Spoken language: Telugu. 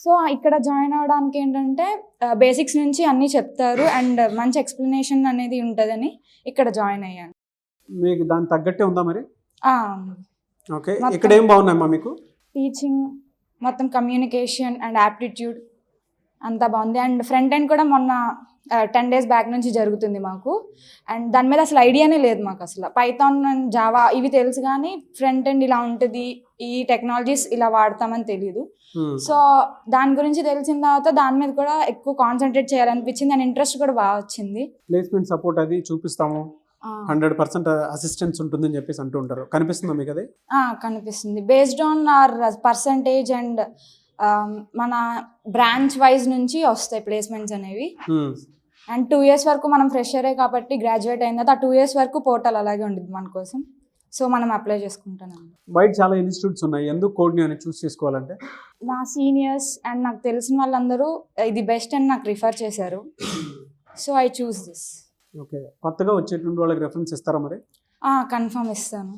సో ఇక్కడ జాయిన్ అవ్వడానికి ఏంటంటే బేసిక్స్ నుంచి అన్నీ చెప్తారు అండ్ మంచి ఎక్స్ప్లెనేషన్ అనేది ఉంటుందని ఇక్కడ జాయిన్ అయ్యాను. మీకు దానికి తగ్గట్టే ఉందా మరి? ఆ, ఓకే, ఇక్కడ ఏం బాగున్నాయమ్మా మీకు? టీచింగ్ మొత్తం కమ్యూనికేషన్ అండ్ యాప్టిట్యూడ్ అంతా బాగుంది. అండ్ ఫ్రంట్ ఎండ్ కూడా మొన్న 10 days బ్యాక్ నుంచి జరుగుతుంది మాకు. అండ్ దాని మీద అసలు ఐడియానే లేదు మాకు. అసలు పైథాన్ అండ్ జావా ఇవి తెలుసు కానీ ఫ్రంట్ ఎండ్ ఇలా ఉంటుంది, ఈ టెక్నాలజీస్ ఇలా వాడతామని తెలియదు. సో దాని గురించి తెలిసిన తర్వాత దాని మీద కూడా ఎక్కువ కాన్సన్ట్రేట్ చేయాలనిపించింది అండ్ ఇంట్రెస్ట్ కూడా బాగా వచ్చింది. ప్లేస్మెంట్ సపోర్ట్ అది చూపిస్తాము, 100% అసిస్టెన్స్ ఉంటుందని చెప్పేసి అంటూ ఉంటారు. కనిపిస్తుందా మీకు అది? కనిపిస్తుంది. Based on hour percentage and మన బ్రాంచ్ వైజ్ నుంచి వస్తాయి ప్లేస్మెంట్స్ అనేవి. అండ్ 2 years వరకు మనం ఫ్రెషరే కాబట్టి గ్రాడ్యుయేట్ అయిన తర్వాత 2 years వరకు పోర్టల్ అలాగే ఉంటుంది మన కోసం. సో మనం అప్లై చేసుకుంటాను. బయట చాలా ఇన్స్టిట్యూట్స్ ఉన్నాయి, ఎందుకు కోడ్ని అని చూస్ చేసుకోవాలంటే? నా సీనియర్స్ అండ్ నాకు తెలిసిన వాళ్ళందరూ ఇది బెస్ట్ అని నాకు రిఫర్ చేశారు. So I choose this. Okay, కొత్తగా వచ్చేటువంటి వాళ్ళకి రెఫరెన్స్ ఇస్తారా మరి? కన్ఫర్మ్ ఇస్తాను.